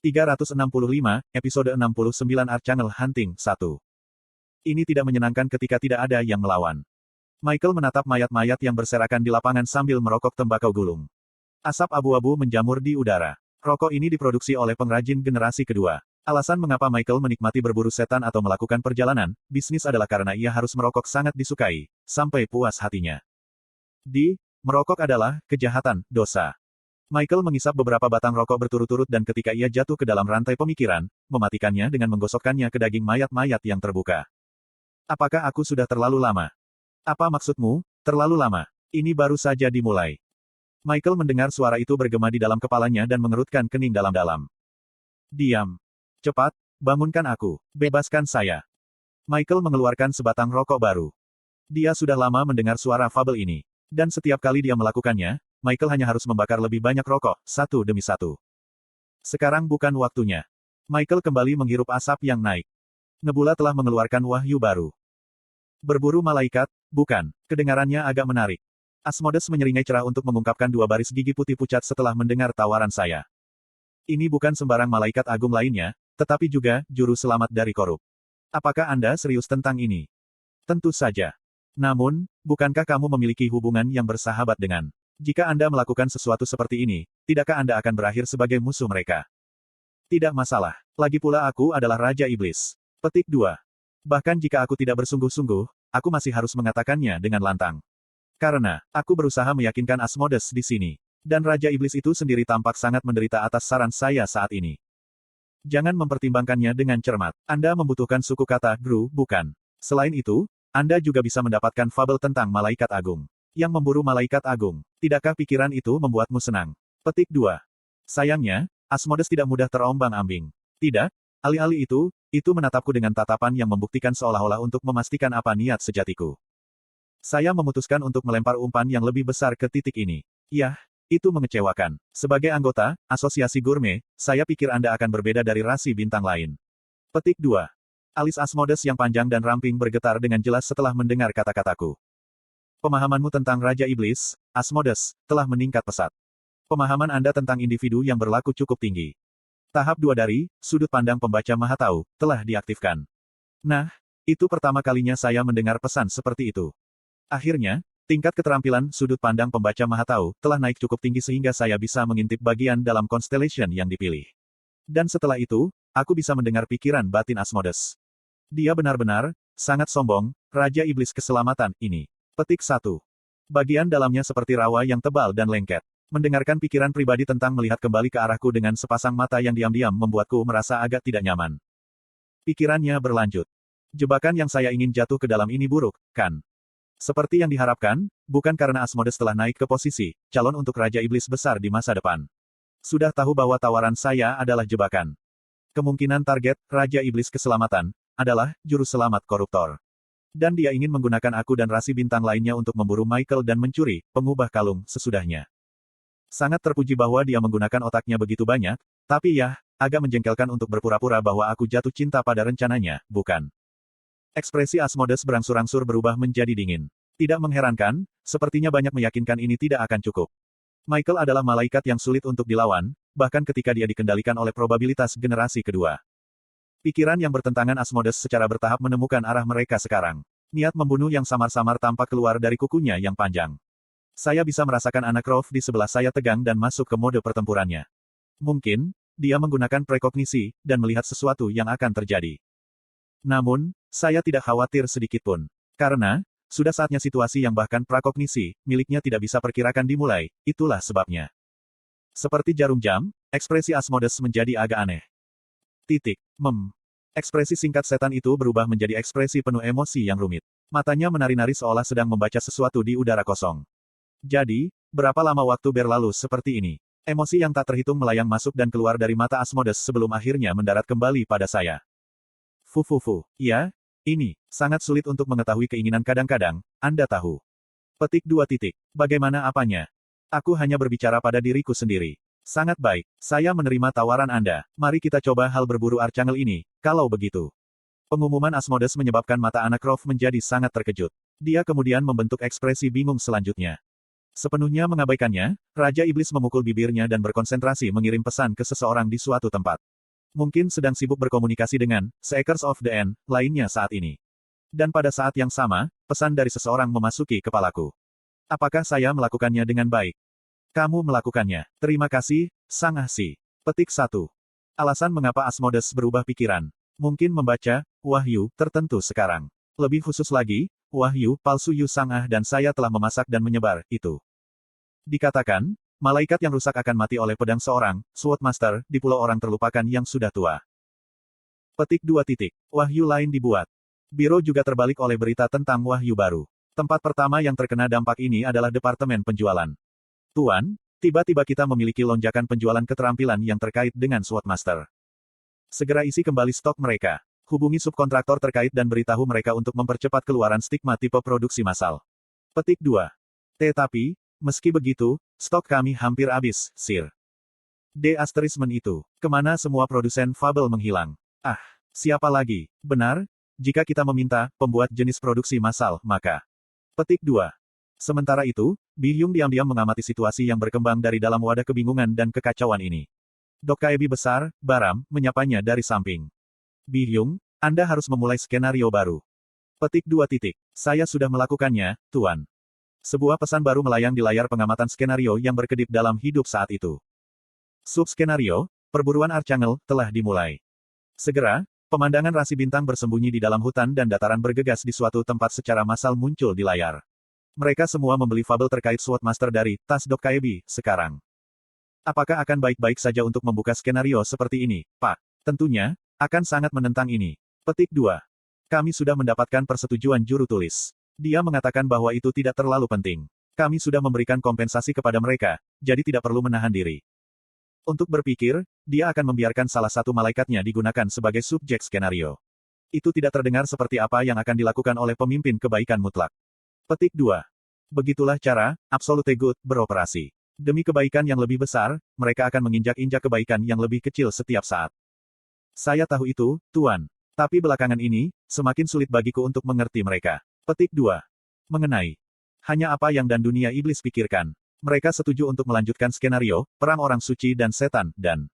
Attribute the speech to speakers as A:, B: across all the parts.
A: 365, episode 69 Archangel Hunting, 1. Ini tidak menyenangkan ketika tidak ada yang melawan. Michael menatap mayat-mayat yang berserakan di lapangan sambil merokok tembakau gulung. Asap abu-abu menjamur di udara. Rokok ini diproduksi oleh pengrajin generasi kedua. Alasan mengapa Michael menikmati berburu setan atau melakukan perjalanan bisnis adalah karena ia harus merokok sangat disukai, sampai puas hatinya. Merokok adalah kejahatan, dosa. Michael mengisap beberapa batang rokok berturut-turut dan ketika ia jatuh ke dalam rantai pemikiran, mematikannya dengan menggosokkannya ke daging mayat-mayat yang terbuka. Apakah aku sudah terlalu lama? Apa maksudmu, terlalu lama? Ini baru saja dimulai. Michael mendengar suara itu bergema di dalam kepalanya dan mengerutkan kening dalam-dalam. Diam. Cepat, bangunkan aku. Bebaskan saya. Michael mengeluarkan sebatang rokok baru. Dia sudah lama mendengar suara fabel ini. Dan setiap kali dia melakukannya, Michael hanya harus membakar lebih banyak rokok, satu demi satu. Sekarang bukan waktunya. Michael kembali menghirup asap yang naik. Nebula telah mengeluarkan wahyu baru. Berburu malaikat, bukan. Kedengarannya agak menarik. Asmodes menyeringai cerah untuk mengungkapkan dua baris gigi putih pucat setelah mendengar tawaran saya. Ini bukan sembarang malaikat agung lainnya, tetapi juga juru selamat dari korup. Apakah Anda serius tentang ini? Tentu saja. Namun, bukankah kamu memiliki hubungan yang bersahabat dengan? Jika Anda melakukan sesuatu seperti ini, tidakkah Anda akan berakhir sebagai musuh mereka? Tidak masalah. Lagi pula aku adalah Raja Iblis. Petik 2. Bahkan jika aku tidak bersungguh-sungguh, aku masih harus mengatakannya dengan lantang. Karena, aku berusaha meyakinkan Asmodes di sini. Dan Raja Iblis itu sendiri tampak sangat menderita atas saran saya saat ini. Jangan mempertimbangkannya dengan cermat. Anda membutuhkan suku kata, Gru, bukan. Selain itu, Anda juga bisa mendapatkan fabel tentang malaikat agung. Yang memburu malaikat agung. Tidakkah pikiran itu membuatmu senang? Petik 2. Sayangnya, Asmodes tidak mudah terombang-ambing. Tidak, alih-alih itu menatapku dengan tatapan yang membuktikan seolah-olah untuk memastikan apa niat sejatiku. Saya memutuskan untuk melempar umpan yang lebih besar ke titik ini. Yah, itu mengecewakan. Sebagai anggota Asosiasi Gourmet, saya pikir Anda akan berbeda dari rasi bintang lain. Petik 2. Alis Asmodes yang panjang dan ramping bergetar dengan jelas setelah mendengar kata-kataku. Pemahamanmu tentang Raja Iblis, Asmodes, telah meningkat pesat. Pemahaman Anda tentang individu yang berlaku cukup tinggi. Tahap 2 dari sudut pandang pembaca Maha Tahu telah diaktifkan. Nah, itu pertama kalinya saya mendengar pesan seperti itu. Akhirnya, tingkat keterampilan sudut pandang pembaca Maha Tahu telah naik cukup tinggi sehingga saya bisa mengintip bagian dalam constellation yang dipilih. Dan setelah itu, aku bisa mendengar pikiran batin Asmodes. Dia benar-benar sangat sombong, Raja Iblis keselamatan ini. Petik 1. Bagian dalamnya seperti rawa yang tebal dan lengket. Mendengarkan pikiran pribadi tentang melihat kembali ke arahku dengan sepasang mata yang diam-diam membuatku merasa agak tidak nyaman. Pikirannya berlanjut. Jebakan yang saya ingin jatuh ke dalam ini buruk, kan? Seperti yang diharapkan, bukan karena Asmodes telah naik ke posisi calon untuk Raja Iblis besar di masa depan. Sudah tahu bahwa tawaran saya adalah jebakan. Kemungkinan target Raja Iblis keselamatan adalah juru selamat koruptor. Dan dia ingin menggunakan aku dan rasi bintang lainnya untuk memburu Michael dan mencuri pengubah kalung sesudahnya. Sangat terpuji bahwa dia menggunakan otaknya begitu banyak, tapi ya, agak menjengkelkan untuk berpura-pura bahwa aku jatuh cinta pada rencananya, bukan? Ekspresi Asmodes berangsur-angsur berubah menjadi dingin. Tidak mengherankan, sepertinya banyak meyakinkan ini tidak akan cukup. Michael adalah malaikat yang sulit untuk dilawan, bahkan ketika dia dikendalikan oleh probabilitas generasi kedua. Pikiran yang bertentangan Asmodes secara bertahap menemukan arah mereka sekarang. Niat membunuh yang samar-samar tampak keluar dari kukunya yang panjang. Saya bisa merasakan anak Rolf di sebelah saya tegang dan masuk ke mode pertempurannya. Mungkin, dia menggunakan prekognisi, dan melihat sesuatu yang akan terjadi. Namun, saya tidak khawatir sedikitpun. Karena, sudah saatnya situasi yang bahkan prakognisi, miliknya tidak bisa perkirakan dimulai, itulah sebabnya. Seperti jarum jam, ekspresi Asmodes menjadi agak aneh. Ekspresi singkat setan itu berubah menjadi ekspresi penuh emosi yang rumit. Matanya menari-nari seolah sedang membaca sesuatu di udara kosong. Jadi, berapa lama waktu berlalu seperti ini? Emosi yang tak terhitung melayang masuk dan keluar dari mata Asmodes sebelum akhirnya mendarat kembali pada saya. Ya, ini sangat sulit untuk mengetahui keinginan kadang-kadang, Anda tahu. Petik 2. Bagaimana apanya? Aku hanya berbicara pada diriku sendiri. Sangat baik, saya menerima tawaran Anda. Mari kita coba hal berburu Archangel ini, kalau begitu. Pengumuman Asmodes menyebabkan mata anak Rolf menjadi sangat terkejut. Dia kemudian membentuk ekspresi bingung selanjutnya. Sepenuhnya mengabaikannya, Raja Iblis memukul bibirnya dan berkonsentrasi mengirim pesan ke seseorang di suatu tempat. Mungkin sedang sibuk berkomunikasi dengan Seekers of the End lainnya saat ini. Dan pada saat yang sama, pesan dari seseorang memasuki kepalaku. Apakah saya melakukannya dengan baik? Kamu melakukannya. Terima kasih, Sang Ahsi. Petik 1. Alasan mengapa Asmodes berubah pikiran. Mungkin membaca wahyu tertentu sekarang. Lebih khusus lagi, wahyu palsu Yu Sang Ah dan saya telah memasak dan menyebar itu. Dikatakan, malaikat yang rusak akan mati oleh pedang seorang Swordmaster di pulau orang terlupakan yang sudah tua. Petik 2. Wahyu lain dibuat. Biro juga terbalik oleh berita tentang wahyu baru. Tempat pertama yang terkena dampak ini adalah Departemen Penjualan. Tuan, tiba-tiba kita memiliki lonjakan penjualan keterampilan yang terkait dengan Swordmaster. Segera isi kembali stok mereka. Hubungi subkontraktor terkait dan beritahu mereka untuk mempercepat keluaran stigma tipe produksi massal. Petik 2. Tetapi, meski begitu, stok kami hampir habis, Sir. Itu. Kemana semua produsen fabel menghilang? Ah, siapa lagi? Benar, jika kita meminta pembuat jenis produksi massal, maka. Petik 2. Sementara itu, Bi Hyung diam-diam mengamati situasi yang berkembang dari dalam wadah kebingungan dan kekacauan ini. Dokkaebi besar, Baram, menyapanya dari samping. Bi Hyung, Anda harus memulai skenario baru. Petik 2. Saya sudah melakukannya, Tuan. Sebuah pesan baru melayang di layar pengamatan skenario yang berkedip dalam hidup saat itu. Sub-skenario, perburuan Archangel, telah dimulai. Segera, pemandangan rasi bintang bersembunyi di dalam hutan dan dataran bergegas di suatu tempat secara massal muncul di layar. Mereka semua membeli fabel terkait Swordmaster dari tas Dokkaebi sekarang. Apakah akan baik-baik saja untuk membuka skenario seperti ini, Pak? Tentunya, akan sangat menentang ini. Petik 2. Kami sudah mendapatkan persetujuan juru tulis. Dia mengatakan bahwa itu tidak terlalu penting. Kami sudah memberikan kompensasi kepada mereka, jadi tidak perlu menahan diri. Untuk berpikir, dia akan membiarkan salah satu malaikatnya digunakan sebagai subjek skenario. Itu tidak terdengar seperti apa yang akan dilakukan oleh pemimpin kebaikan mutlak. Petik 2. Begitulah cara Absolute Good beroperasi. Demi kebaikan yang lebih besar, mereka akan menginjak-injak kebaikan yang lebih kecil setiap saat. Saya tahu itu, Tuan. Tapi belakangan ini, semakin sulit bagiku untuk mengerti mereka. Petik 2. Mengenai hanya apa yang dan dunia iblis pikirkan. Mereka setuju untuk melanjutkan skenario, perang orang suci dan setan, dan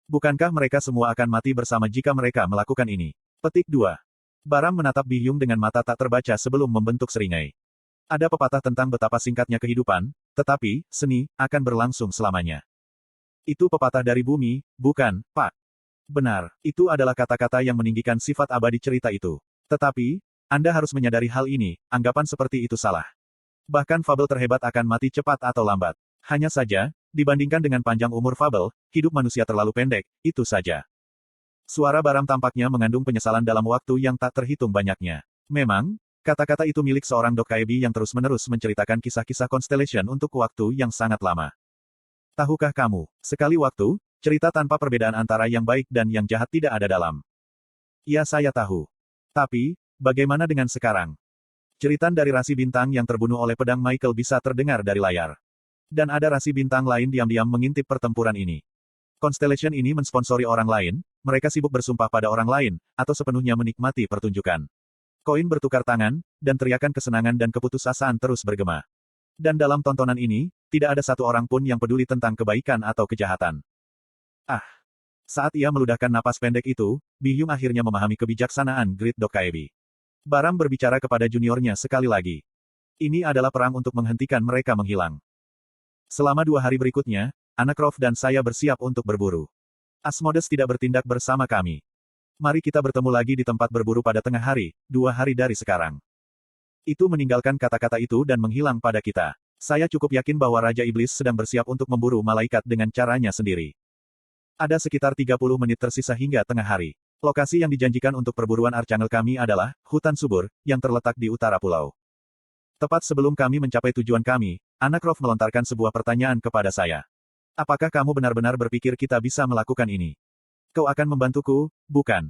A: bukankah mereka semua akan mati bersama jika mereka melakukan ini? Petik 2. Baram menatap Bi Hyung dengan mata tak terbaca sebelum membentuk seringai. Ada pepatah tentang betapa singkatnya kehidupan, tetapi, seni, akan berlangsung selamanya. Itu pepatah dari bumi, bukan, Pak? Benar, itu adalah kata-kata yang meninggikan sifat abadi cerita itu. Tetapi, Anda harus menyadari hal ini, anggapan seperti itu salah. Bahkan fabel terhebat akan mati cepat atau lambat. Hanya saja, dibandingkan dengan panjang umur fabel, hidup manusia terlalu pendek, itu saja. Suara Baram tampaknya mengandung penyesalan dalam waktu yang tak terhitung banyaknya. Memang, kata-kata itu milik seorang Dokkaebi yang terus-menerus menceritakan kisah-kisah Constellation untuk waktu yang sangat lama. Tahukah kamu, sekali waktu, cerita tanpa perbedaan antara yang baik dan yang jahat tidak ada dalam. Ya saya tahu. Tapi, bagaimana dengan sekarang? Ceritan dari rasi bintang yang terbunuh oleh pedang Michael bisa terdengar dari layar. Dan ada rasi bintang lain diam-diam mengintip pertempuran ini. Constellation ini mensponsori orang lain, mereka sibuk bersumpah pada orang lain, atau sepenuhnya menikmati pertunjukan. Koin bertukar tangan, dan teriakan kesenangan dan keputusasaan terus bergema. Dan dalam tontonan ini, tidak ada satu orang pun yang peduli tentang kebaikan atau kejahatan. Ah! Saat ia meludahkan napas pendek itu, Bi Hyung akhirnya memahami kebijaksanaan Great Dokkaebi. Baram berbicara kepada juniornya sekali lagi. Ini adalah perang untuk menghentikan mereka menghilang. Selama 2 hari berikutnya, Anacroft dan saya bersiap untuk berburu. Asmodes tidak bertindak bersama kami. Mari kita bertemu lagi di tempat berburu pada tengah hari, 2 hari dari sekarang. Itu meninggalkan kata-kata itu dan menghilang pada kita. Saya cukup yakin bahwa Raja Iblis sedang bersiap untuk memburu malaikat dengan caranya sendiri. Ada sekitar 30 menit tersisa hingga tengah hari. Lokasi yang dijanjikan untuk perburuan Archangel kami adalah hutan subur yang terletak di utara pulau. Tepat sebelum kami mencapai tujuan kami, Anacroft melontarkan sebuah pertanyaan kepada saya. Apakah kamu benar-benar berpikir kita bisa melakukan ini? Kau akan membantuku, bukan?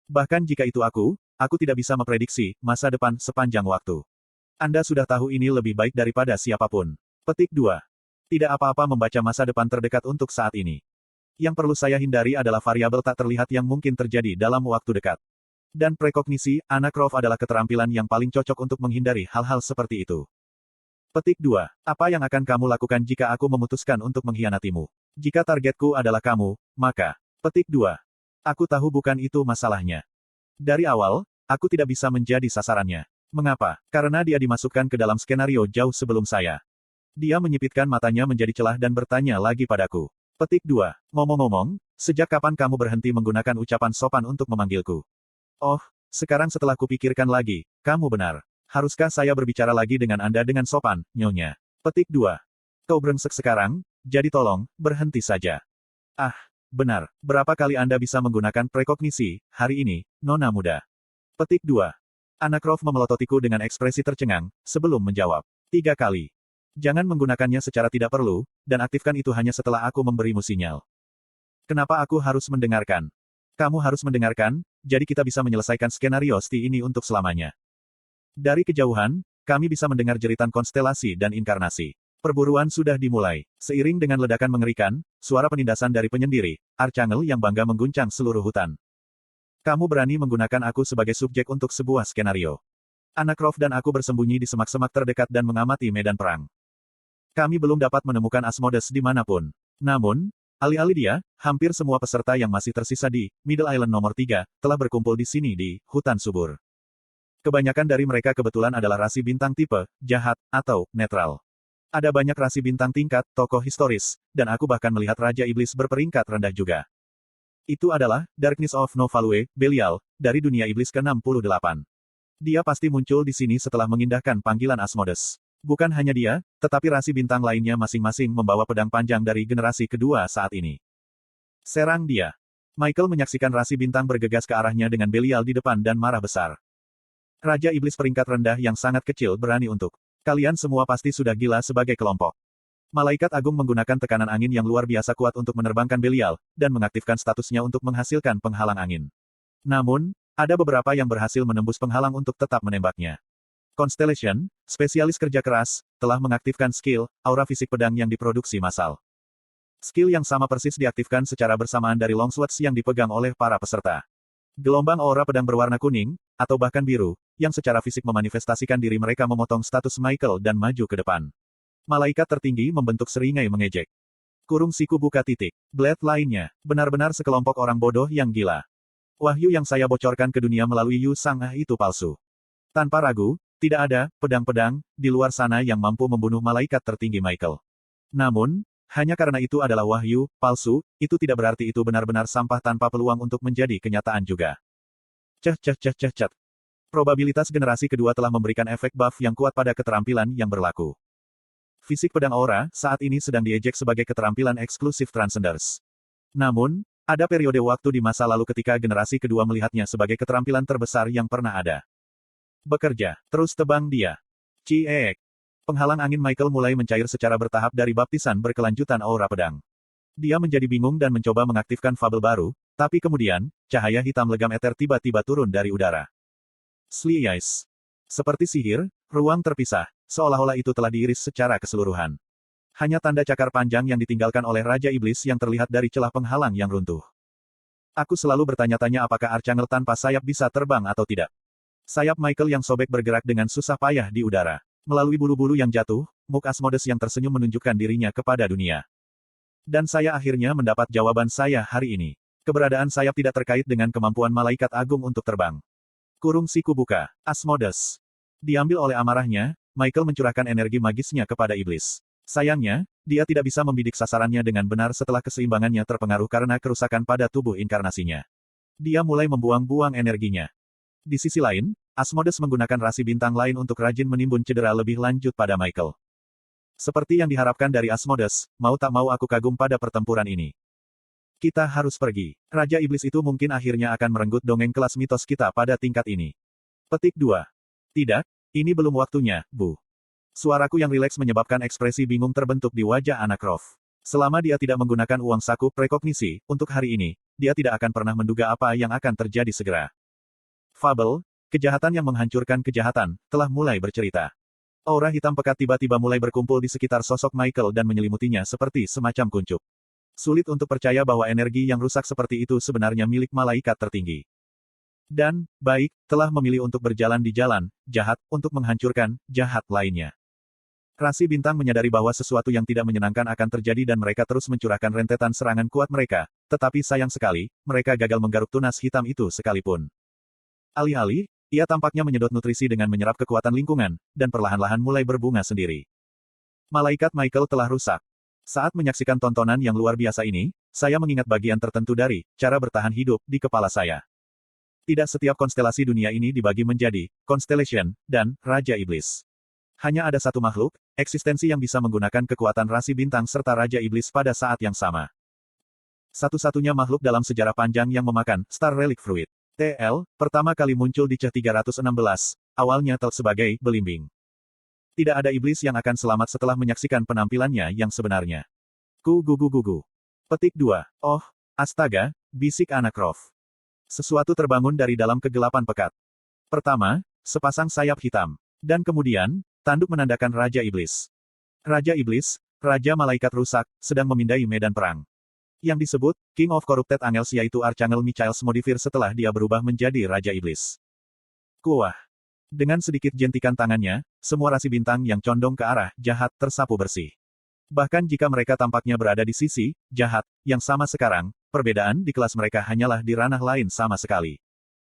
A: Bahkan jika itu aku tidak bisa memprediksi masa depan sepanjang waktu. Anda sudah tahu ini lebih baik daripada siapapun. Petik 2. Tidak apa-apa membaca masa depan terdekat untuk saat ini. Yang perlu saya hindari adalah variabel tak terlihat yang mungkin terjadi dalam waktu dekat. Dan prekognisi, Anacroft adalah keterampilan yang paling cocok untuk menghindari hal-hal seperti itu. Petik 2. Apa yang akan kamu lakukan jika aku memutuskan untuk mengkhianatimu? Jika targetku adalah kamu, maka... Petik 2. Aku tahu bukan itu masalahnya. Dari awal, aku tidak bisa menjadi sasarannya. Mengapa? Karena dia dimasukkan ke dalam skenario jauh sebelum saya. Dia menyipitkan matanya menjadi celah dan bertanya lagi padaku. Petik 2. Ngomong-ngomong, sejak kapan kamu berhenti menggunakan ucapan sopan untuk memanggilku? Oh, sekarang setelah kupikirkan lagi, kamu benar. Haruskah saya berbicara lagi dengan Anda dengan sopan, Nyonya? Petik 2. Kau brengsek sekarang, jadi tolong, berhenti saja. Ah, benar. Berapa kali Anda bisa menggunakan prekognisi, hari ini, Nona muda? Petik 2. Anacroft memelototiku dengan ekspresi tercengang, sebelum menjawab. 3 kali. Jangan menggunakannya secara tidak perlu, dan aktifkan itu hanya setelah aku memberimu sinyal. Kenapa aku harus mendengarkan? Kamu harus mendengarkan, jadi kita bisa menyelesaikan skenario STI ini untuk selamanya. Dari kejauhan, kami bisa mendengar jeritan konstelasi dan inkarnasi. Perburuan sudah dimulai. Seiring dengan ledakan mengerikan, suara penindasan dari penyendiri, Archangel yang bangga mengguncang seluruh hutan. Kamu berani menggunakan aku sebagai subjek untuk sebuah skenario. Anacroft dan aku bersembunyi di semak-semak terdekat dan mengamati medan perang. Kami belum dapat menemukan Asmodes dimanapun. Namun, alih-alih dia, hampir semua peserta yang masih tersisa di Middle Island nomor 3, telah berkumpul di sini di hutan subur. Kebanyakan dari mereka kebetulan adalah rasi bintang tipe, jahat, atau netral. Ada banyak rasi bintang tingkat, tokoh historis, dan aku bahkan melihat Raja Iblis berperingkat rendah juga. Itu adalah Darkness of Novalue, Belial, dari dunia iblis ke-68. Dia pasti muncul di sini setelah mengindahkan panggilan Asmodes. Bukan hanya dia, tetapi rasi bintang lainnya masing-masing membawa pedang panjang dari generasi kedua saat ini. Serang dia. Michael menyaksikan rasi bintang bergegas ke arahnya dengan Belial di depan dan marah besar. Raja Iblis peringkat rendah yang sangat kecil berani untuk. Kalian semua pasti sudah gila sebagai kelompok. Malaikat Agung menggunakan tekanan angin yang luar biasa kuat untuk menerbangkan Belial, dan mengaktifkan statusnya untuk menghasilkan penghalang angin. Namun, ada beberapa yang berhasil menembus penghalang untuk tetap menembaknya. Constellation, spesialis kerja keras, telah mengaktifkan skill, aura fisik pedang yang diproduksi massal. Skill yang sama persis diaktifkan secara bersamaan dari longswords yang dipegang oleh para peserta. Gelombang aura pedang berwarna kuning, atau bahkan biru, yang secara fisik memanifestasikan diri mereka memotong status Michael dan maju ke depan. Malaikat tertinggi membentuk seringai mengejek. Kurung siku buka titik. Blade lainnya, benar-benar sekelompok orang bodoh yang gila. Wahyu yang saya bocorkan ke dunia melalui Yu Sang itu palsu. Tanpa ragu, tidak ada pedang-pedang di luar sana yang mampu membunuh malaikat tertinggi Michael. Namun, hanya karena itu adalah wahyu palsu, itu tidak berarti itu benar-benar sampah tanpa peluang untuk menjadi kenyataan juga. Ceh. Probabilitas generasi kedua telah memberikan efek buff yang kuat pada keterampilan yang berlaku. Fisik pedang aura saat ini sedang diejek sebagai keterampilan eksklusif Transcenders. Namun, ada periode waktu di masa lalu ketika generasi kedua melihatnya sebagai keterampilan terbesar yang pernah ada. Bekerja, terus tebang dia. Ciek. Penghalang angin Michael mulai mencair secara bertahap dari baptisan berkelanjutan aura pedang. Dia menjadi bingung dan mencoba mengaktifkan fabel baru, tapi kemudian, cahaya hitam legam eter tiba-tiba turun dari udara. Slice. Seperti sihir, ruang terpisah, seolah-olah itu telah diiris secara keseluruhan. Hanya tanda cakar panjang yang ditinggalkan oleh Raja Iblis yang terlihat dari celah penghalang yang runtuh. Aku selalu bertanya-tanya apakah Archangel tanpa sayap bisa terbang atau tidak. Sayap Michael yang sobek bergerak dengan susah payah di udara. Melalui bulu-bulu yang jatuh, muka Asmodes yang tersenyum menunjukkan dirinya kepada dunia. Dan saya akhirnya mendapat jawaban saya hari ini. Keberadaan sayap tidak terkait dengan kemampuan malaikat agung untuk terbang. Kurung siku buka. Asmodes. Diambil oleh amarahnya, Michael mencurahkan energi magisnya kepada iblis. Sayangnya, dia tidak bisa membidik sasarannya dengan benar setelah keseimbangannya terpengaruh karena kerusakan pada tubuh inkarnasinya. Dia mulai membuang-buang energinya. Di sisi lain, Asmodes menggunakan rasi bintang lain untuk rajin menimbun cedera lebih lanjut pada Michael. Seperti yang diharapkan dari Asmodes, mau tak mau aku kagum pada pertempuran ini. Kita harus pergi. Raja Iblis itu mungkin akhirnya akan merenggut dongeng kelas mitos kita pada tingkat ini. Petik 2. Tidak, ini belum waktunya, Bu. Suaraku yang rileks menyebabkan ekspresi bingung terbentuk di wajah Anacroft. Selama dia tidak menggunakan uang saku prekognisi, untuk hari ini, dia tidak akan pernah menduga apa yang akan terjadi segera. Fabel, kejahatan yang menghancurkan kejahatan, telah mulai bercerita. Aura hitam pekat tiba-tiba mulai berkumpul di sekitar sosok Michael dan menyelimutinya seperti semacam kuncup. Sulit untuk percaya bahwa energi yang rusak seperti itu sebenarnya milik malaikat tertinggi. Dan, baik, telah memilih untuk berjalan di jalan jahat, untuk menghancurkan jahat lainnya. Rasi bintang menyadari bahwa sesuatu yang tidak menyenangkan akan terjadi dan mereka terus mencurahkan rentetan serangan kuat mereka, tetapi sayang sekali, mereka gagal menggaruk tunas hitam itu sekalipun. Alih-alih, ia tampaknya menyedot nutrisi dengan menyerap kekuatan lingkungan, dan perlahan-lahan mulai berbunga sendiri. Malaikat Michael telah rusak. Saat menyaksikan tontonan yang luar biasa ini, saya mengingat bagian tertentu dari cara bertahan hidup di kepala saya. Tidak setiap konstelasi dunia ini dibagi menjadi constellation dan Raja Iblis. Hanya ada satu makhluk, eksistensi yang bisa menggunakan kekuatan rasi bintang serta Raja Iblis pada saat yang sama. Satu-satunya makhluk dalam sejarah panjang yang memakan Star Relic Fruit. TL, pertama kali muncul di C316, awalnya sebagai belimbing. Tidak ada iblis yang akan selamat setelah menyaksikan penampilannya yang sebenarnya. Gugu. Petik 2. Oh, astaga, bisik anak Croft. Sesuatu terbangun dari dalam kegelapan pekat. Pertama, sepasang sayap hitam. Dan kemudian, tanduk menandakan Raja Iblis. Raja Iblis, Raja Malaikat Rusak, sedang memindai medan perang. Yang disebut, King of Corrupted Angels yaitu Archangel Michaels Modifir setelah dia berubah menjadi Raja Iblis. Kuah. Dengan sedikit jentikan tangannya, semua rasi bintang yang condong ke arah jahat tersapu bersih. Bahkan jika mereka tampaknya berada di sisi jahat yang sama sekarang, perbedaan di kelas mereka hanyalah di ranah lain sama sekali.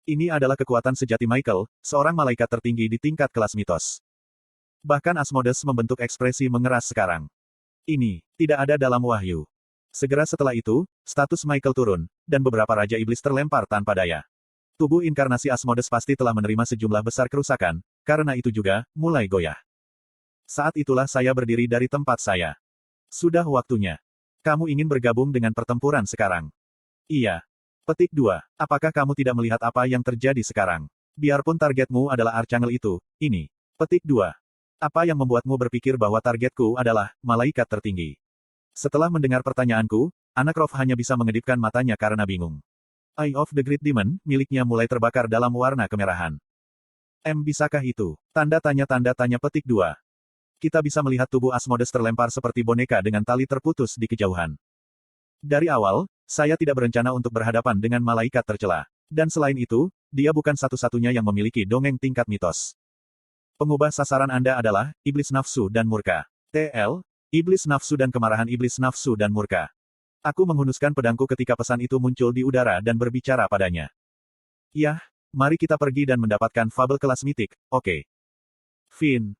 A: Ini adalah kekuatan sejati Michael, seorang malaikat tertinggi di tingkat kelas mitos. Bahkan Asmodes membentuk ekspresi mengeras sekarang. Ini tidak ada dalam wahyu. Segera setelah itu, status Michael turun, dan beberapa Raja Iblis terlempar tanpa daya. Tubuh inkarnasi Asmodes pasti telah menerima sejumlah besar kerusakan, karena itu juga, mulai goyah. Saat itulah saya berdiri dari tempat saya. Sudah waktunya. Kamu ingin bergabung dengan pertempuran sekarang? Iya. Petik 2. Apakah kamu tidak melihat apa yang terjadi sekarang? Biarpun targetmu adalah Archangel itu, ini. Petik 2. Apa yang membuatmu berpikir bahwa targetku adalah malaikat tertinggi? Setelah mendengar pertanyaanku, anak Croft hanya bisa mengedipkan matanya karena bingung. Eye of the Great Demon, miliknya mulai terbakar dalam warna kemerahan. Bisakah itu? Tanda tanya petik 2. Kita bisa melihat tubuh Asmodes terlempar seperti boneka dengan tali terputus di kejauhan. Dari awal, saya tidak berencana untuk berhadapan dengan malaikat tercela. Dan selain itu, dia bukan satu-satunya yang memiliki dongeng tingkat mitos. Pengubah sasaran Anda adalah iblis nafsu dan murka. TL, iblis nafsu dan kemarahan iblis nafsu dan murka. Aku menghunuskan pedangku ketika pesan itu muncul di udara dan berbicara padanya. Yah, mari kita pergi dan mendapatkan fabel kelas mitik, oke. Finn.